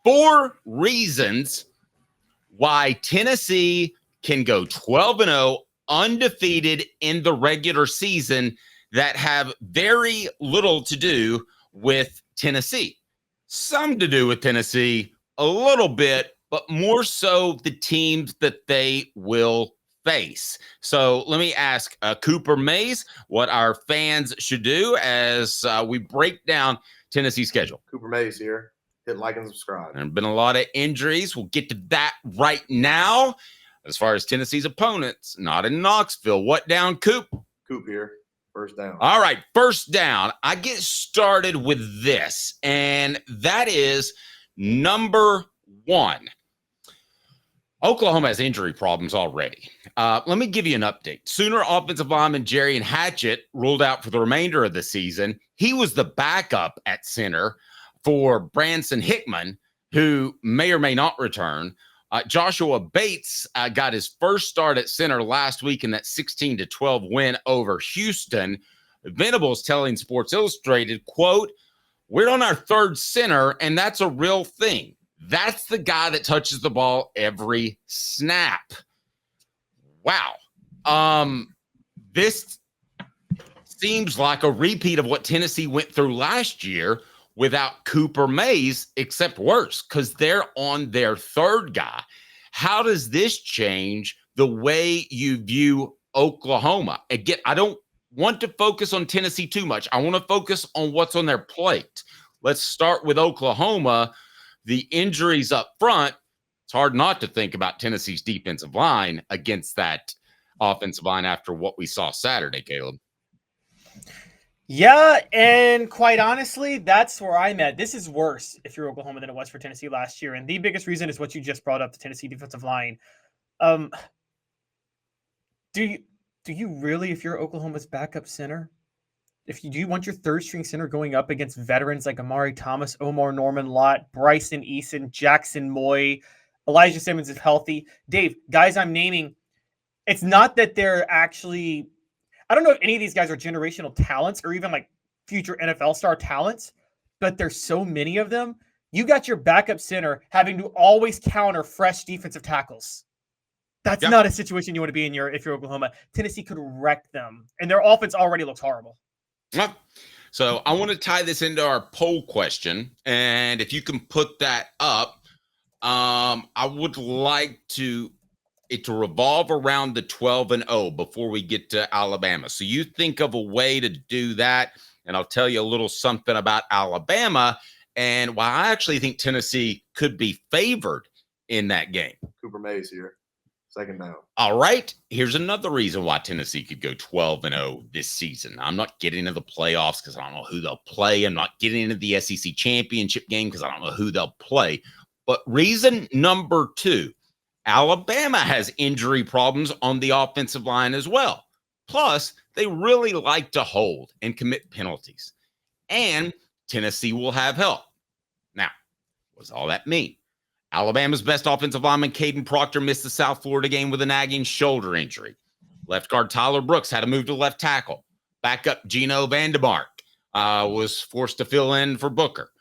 4 reasons why Tennessee can go 12-0 undefeated in the regular season that have very little to do with Tennessee. Some to do with Tennessee, a little bit, but more so the teams that they will face. So let me ask Cooper Mays what our fans should do as we break down Tennessee's schedule. Cooper Mays here. Hit like and subscribe. There have been a lot of injuries. We'll get to that right now. As far as Tennessee's opponents, not in Knoxville. What down, Coop? Coop here. First down. All right, first down. I get started with this, and that is number 1. Oklahoma has injury problems already. Let me give you an update. Sooner offensive lineman Jerry Hatchett ruled out for the remainder of the season. He was the backup at center for Branson Hickman, who may or may not return. Joshua Bates got his first start at center last week in that 16-12 win over Houston. Venables telling Sports Illustrated, quote, "We're on our 3rd center, and that's a real thing. That's the guy that touches the ball every snap." Wow. This seems like a repeat of what Tennessee went through last year without Cooper Mays, except worse, because they're on their 3rd guy. How does this change the way you view Oklahoma? Again, I don't want to focus on Tennessee too much. I want to focus on what's on their plate. Let's start with Oklahoma. The injuries up front, it's hard not to think about Tennessee's defensive line against that offensive line after what we saw Saturday, Caleb. Yeah, and quite honestly, that's where I'm at. This is worse if you're Oklahoma than it was for Tennessee last year. And the biggest reason is what you just brought up, the Tennessee defensive line. Do you really, if you're Oklahoma's backup center, do you want your 3rd string center going up against veterans like Amari Thomas, Omar Norman Lott, Bryson Eason, Jackson Moy, Elijah Simmons if healthy? Dave, guys I'm naming, it's not that they're actually, I don't know if any of these guys are generational talents or even like future NFL star talents, but there's so many of them. You got your backup center having to always counter fresh defensive tackles. That's not a situation you want to be in if you're Oklahoma. Tennessee could wreck them, and their offense already looks horrible. So I want to tie this into our poll question, and if you can put that up, I would like it to revolve around the 12-0 before we get to Alabama. So you think of a way to do that, and I'll tell you a little something about Alabama and why I actually think Tennessee could be favored in that game. Cooper Mays here. 2nd down. All right. Here's another reason why Tennessee could go 12-0 this season. I'm not getting into the playoffs because I don't know who they'll play. I'm not getting into the SEC championship game because I don't know who they'll play. But reason number 2, Alabama has injury problems on the offensive line as well. Plus, they really like to hold and commit penalties. And Tennessee will have help. Now, what does all that mean? Alabama's best offensive lineman, Caden Proctor, missed the South Florida game with a nagging shoulder injury. Left guard Tyler Brooks had to move to left tackle. Backup Gino Vandemark was forced to fill in for Booker.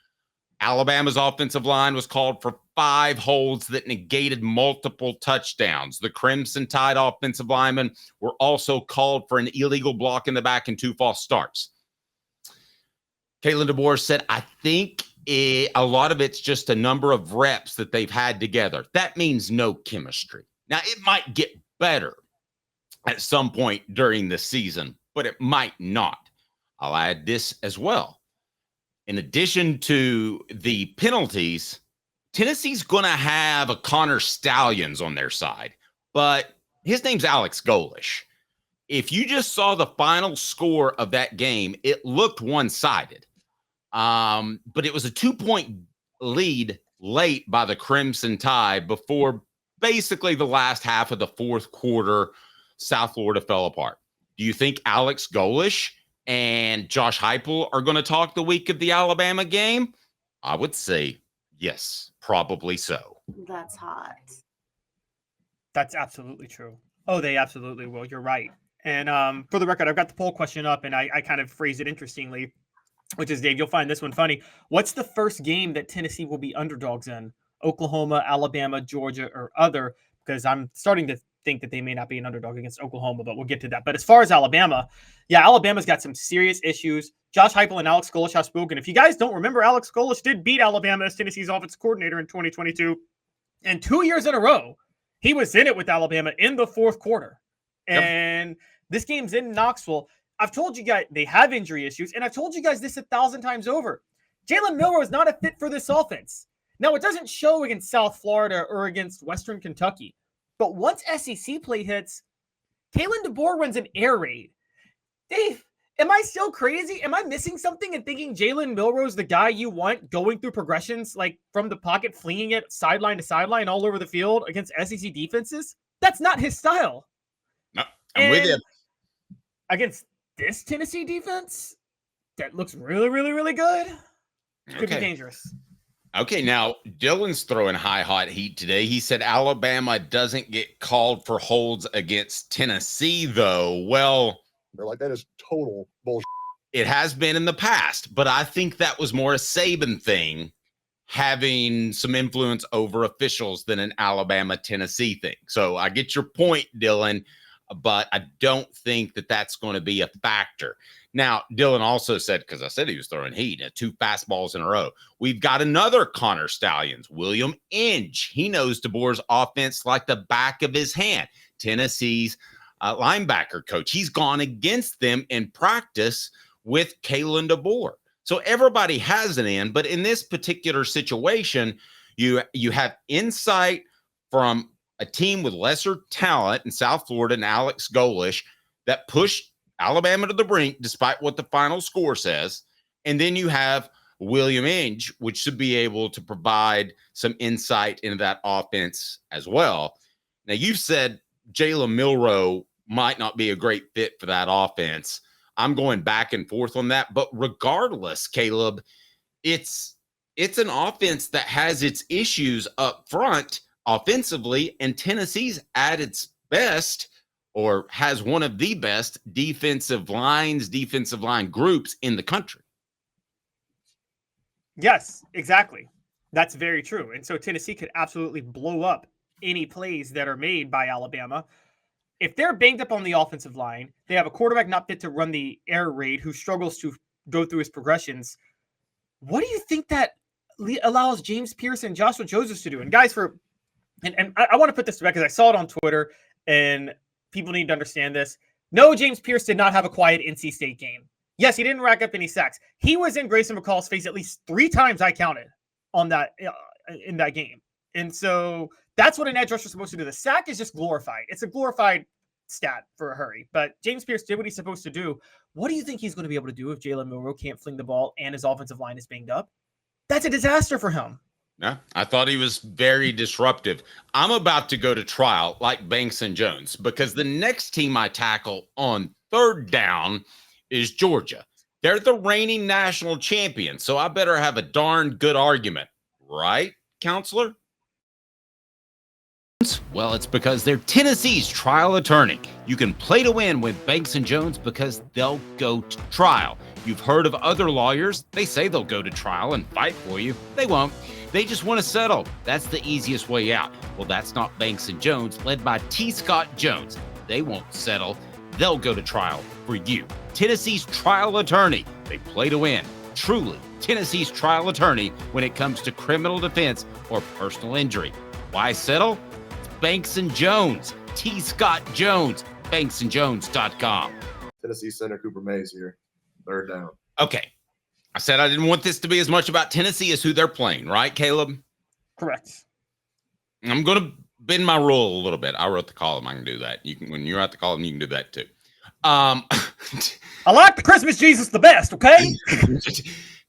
Alabama's offensive line was called for 5 holds that negated multiple touchdowns. The Crimson Tide offensive linemen were also called for an illegal block in the back and 2 false starts. Kalen DeBoer said, I think a lot of it's just a number of reps that they've had together. That means no chemistry. Now, it might get better at some point during the season, but it might not. I'll add this as well. In addition to the penalties, Tennessee's going to have a Connor Stallions on their side, but his name's Alex Golish. If you just saw the final score of that game, it looked one-sided. But it was a 2-point lead late by the Crimson Tide before basically the last half of the 4th quarter, South Florida fell apart. Do you think Alex Golish and Josh Heupel are going to talk the week of the Alabama game? I would say yes, probably so. That's hot. That's absolutely true. Oh, they absolutely will. You're right. And for the record, I've got the poll question up, and I kind of phrased it interestingly. which is, Dave, you'll find this one funny. What's the first game that Tennessee will be underdogs in? Oklahoma, Alabama, Georgia, or other? Because I'm starting to think that they may not be an underdog against Oklahoma, but we'll get to that. But as far as Alabama, yeah, Alabama's got some serious issues. Josh Heupel and Alex Golesh have spoken. If you guys don't remember, Alex Golesh did beat Alabama as Tennessee's offensive coordinator in 2022. And 2 years in a row, he was in it with Alabama in the fourth quarter. And this game's in Knoxville. I've told you guys they have injury issues, and I've told you guys this 1,000 times over. Jalen Milroe is not a fit for this offense. Now, it doesn't show against South Florida or against Western Kentucky, but once SEC play hits, Kalen DeBoer runs an air raid. Dave, am I still crazy? Am I missing something and thinking Jalen Milroe's the guy you want going through progressions, like from the pocket, flinging it sideline to sideline all over the field against SEC defenses? That's not his style. No, I'm with you. Against this Tennessee defense, that looks really, really, really good. Could be dangerous. Okay, now Dylan's throwing hot heat today. He said Alabama doesn't get called for holds against Tennessee, though. Well, they're like, that is total bullshit. It has been in the past, but I think that was more a Saban thing, having some influence over officials than an Alabama-Tennessee thing. So I get your point, Dylan, but I don't think that that's going to be a factor. Now, Dylan also said, because I said he was throwing heat, 2 fastballs in a row. We've got another Connor Stallions, William Inge. He knows DeBoer's offense like the back of his hand. Tennessee's linebacker coach. He's gone against them in practice with Kalen DeBoer. So everybody has an in, but in this particular situation, you have insight from a team with lesser talent in South Florida and Alex Golesh that pushed Alabama to the brink, despite what the final score says. And then you have William Inge, which should be able to provide some insight into that offense as well. Now, you've said Jalen Milroe might not be a great fit for that offense. I'm going back and forth on that. But regardless, Caleb, it's an offense that has its issues up front offensively, and Tennessee's at its best, or has one of the best defensive line groups in the country. Yes, exactly. That's very true. And so Tennessee could absolutely blow up any plays that are made by Alabama. If they're banged up on the offensive line, they have a quarterback not fit to run the air raid who struggles to go through his progressions. What do you think that allows James Pierce and Joshua Joseph to do? And guys, and I want to put this back because I saw it on Twitter, and people need to understand this. No, James Pierce did not have a quiet NC State game. Yes, he didn't rack up any sacks. He was in Grayson McCall's face at least 3 times, I counted, on that in that game. And so that's what an edge rusher is supposed to do. The sack is just glorified. It's a glorified stat for a hurry. But James Pierce did what he's supposed to do. What do you think he's going to be able to do if Jalen Milroe can't fling the ball and his offensive line is banged up? That's a disaster for him. Yeah, I thought he was very disruptive. I'm about to go to trial like Banks and Jones because the next team I tackle on 3rd down is Georgia. They're the reigning national champion, so I better have a darn good argument. Right, counselor? Well, it's because they're Tennessee's trial attorney. You can play to win with Banks and Jones because they'll go to trial. You've heard of other lawyers. They say they'll go to trial and fight for you. They won't. They just want to settle. That's the easiest way out. Well, that's not Banks and Jones, led by T. Scott Jones. They won't settle. They'll go to trial for you. Tennessee's trial attorney. They play to win. Truly, Tennessee's trial attorney when it comes to criminal defense or personal injury. Why settle? It's Banks and Jones. T. Scott Jones. BanksandJones.com. Tennessee center Cooper Mays here. 3rd down. Okay. I said I didn't want this to be as much about Tennessee as who they're playing, right, Caleb? Correct. I'm going to bend my rule a little bit. I wrote the column. I can do that. You can, when you're at the column, you can do that too. I like the Christmas Jesus the best, okay?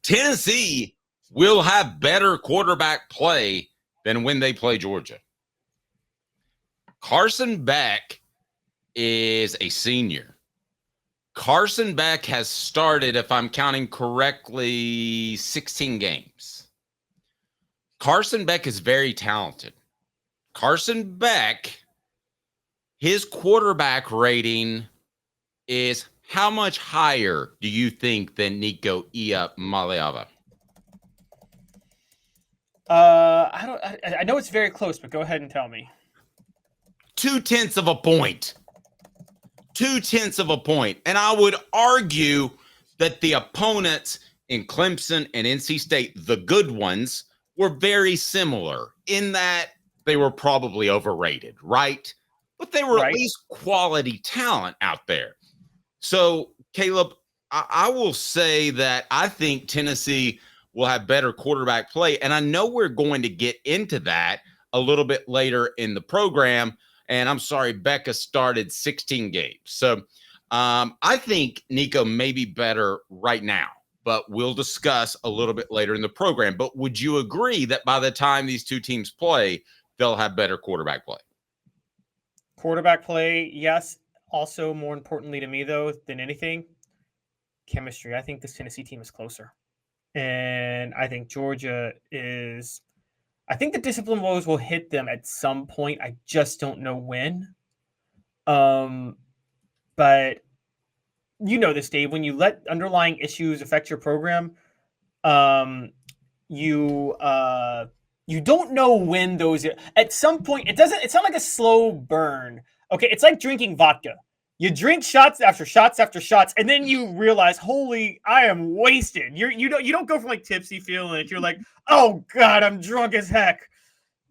Tennessee will have better quarterback play than when they play Georgia. Carson Beck is a senior. Carson Beck has started, if I'm counting correctly, 16 games. Carson Beck is very talented. Carson Beck, his quarterback rating is How much higher do you think than Nico Maleava? I know it's very close, but go ahead and tell me. 0.2 of a point. 0.2 of a point. And I would argue that the opponents in Clemson and NC State, the good ones, were very similar in that they were probably overrated, right? But they were at least quality talent out there. So, Caleb, I will say that I think Tennessee will have better quarterback play. And I know we're going to get into that a little bit later in the program. And I'm sorry, Becca started 16 games. So I think Nico may be better right now, but we'll discuss a little bit later in the program. But would you agree that by the time these two teams play, they'll have better quarterback play? Quarterback play, yes. Also, more importantly to me, though, than anything, chemistry. I think this Tennessee team is closer. And I think Georgia is – I think the discipline woes will hit them at some point. I just don't know when. But you know this, Dave. When you let underlying issues affect your program, you don't know when those – at some point, it's not like a slow burn. Okay, it's like drinking vodka. You drink shots after shots after shots, and then you realize, holy, I am wasted. You don't go from like tipsy feeling. You're like, oh God, I'm drunk as heck.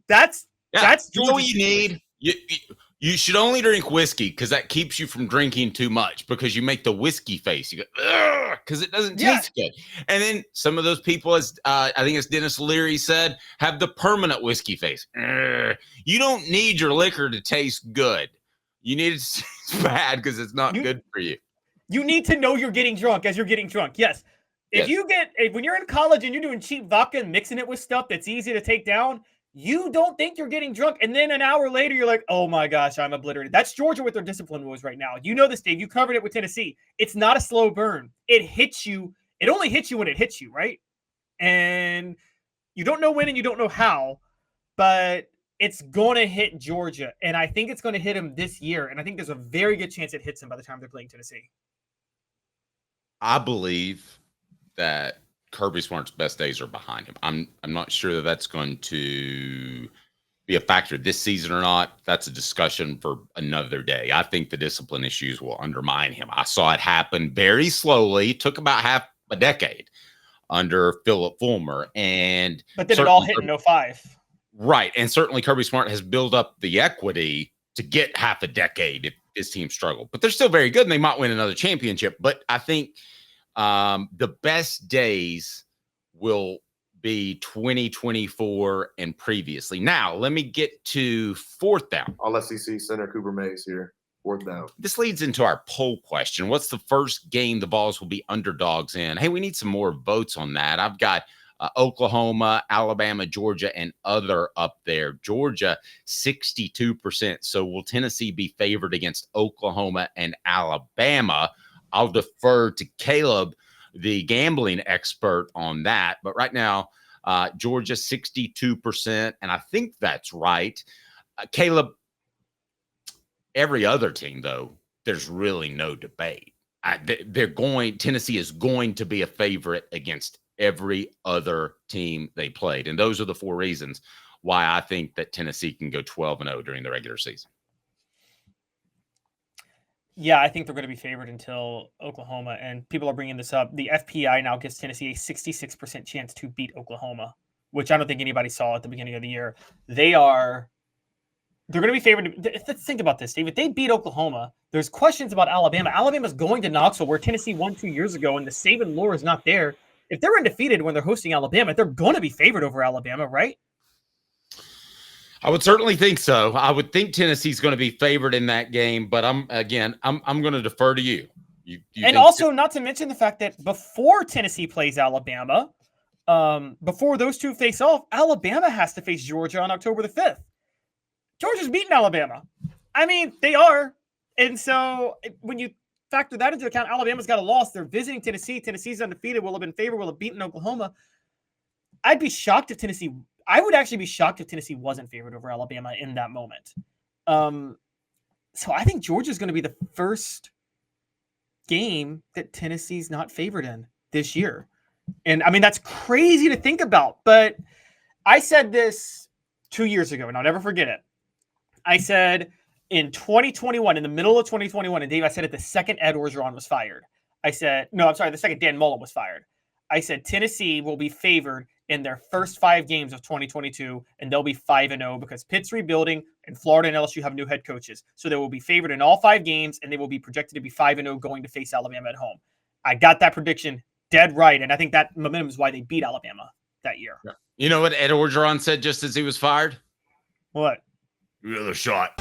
That's you know what you need. You should only drink whiskey because that keeps you from drinking too much because you make the whiskey face. You go, because it doesn't taste good. And then some of those people, as I think it's Dennis Leary said, have the permanent whiskey face. You don't need your liquor to taste good. You need it to taste bad because it's not good for you. You need to know you're getting drunk as you're getting drunk. Yes. When you're in college and you're doing cheap vodka and mixing it with stuff that's easy to take down, you don't think you're getting drunk. And then an hour later, you're like, oh my gosh, I'm obliterated. That's Georgia with their discipline woes right now. You know this, Dave. You covered it with Tennessee. It's not a slow burn. It hits you. It only hits you when it hits you, right? And you don't know when and you don't know how, but it's going to hit Georgia. And I think it's going to hit them this year. And I think there's a very good chance it hits them by the time they're playing Tennessee. I believe that Kirby Smart's best days are behind him. I'm not sure that that's going to be a factor this season or not. That's a discussion for another day. I think the discipline issues will undermine him. I saw it happen very slowly. It took about half a decade under Philip Fulmer. But then it all hit in 2005. Right. And certainly Kirby Smart has built up the equity to get half a decade if his team struggled. But they're still very good and they might win another championship. But I think the best days will be 2024 and previously. Now, let me get to fourth down. All SEC center Cooper Mays here. Fourth down. This leads into our poll question. What's the first game the Vols will be underdogs in? Hey, we need some more votes on that. I've got Oklahoma, Alabama, Georgia, and other up there. Georgia, 62%. So will Tennessee be favored against Oklahoma and Alabama? I'll defer to Caleb, the gambling expert, on that. But right now, Georgia, 62%. And I think that's right. Caleb, every other team, though, there's really no debate. Tennessee is going to be a favorite against every other team they played. And those are the four reasons why I think that Tennessee can go 12-0 during the regular season. Yeah, I think they're going to be favored until Oklahoma. And people are bringing this up. The FPI now gives Tennessee a 66% chance to beat Oklahoma, which I don't think anybody saw at the beginning of the year. They're going to be favored. Let's think about this, Dave. If they beat Oklahoma, there's questions about Alabama. Alabama's going to Knoxville, where Tennessee won 2 years ago, and the Saban lore is not there. If they're undefeated when they're hosting Alabama, they're going to be favored over Alabama, right? I would certainly think so. I would think Tennessee's going to be favored in that game, but I'm going to defer to you. And also, not to mention the fact that before Tennessee plays Alabama, before those two face off, Alabama has to face Georgia on October the 5th. Georgia's beating Alabama. I mean, they are. And so when you factor that into account, Alabama's got a loss. They're visiting Tennessee. Tennessee's undefeated, will have been favored, will have beaten Oklahoma. I'd be shocked if Tennessee – I would actually be shocked if Tennessee wasn't favored over Alabama in that moment. So I think Georgia's going to be the first game that Tennessee's not favored in this year. And I mean, that's crazy to think about, but I said this 2 years ago and I'll never forget it. I said in 2021, in the middle of 2021, and Dave, I said it the second Ed Orgeron was fired. I said, no, I'm sorry, the second Dan Mullen was fired. I said Tennessee will be favored in their first 5 games of 2022, and they'll be 5-0 because Pitt's rebuilding and Florida and LSU have new head coaches. So they will be favored in all 5 games, and they will be projected to be 5-0 going to face Alabama at home. I got that prediction dead right, and I think that momentum is why they beat Alabama that year. You know what Ed Orgeron said just as he was fired? What? Another shot.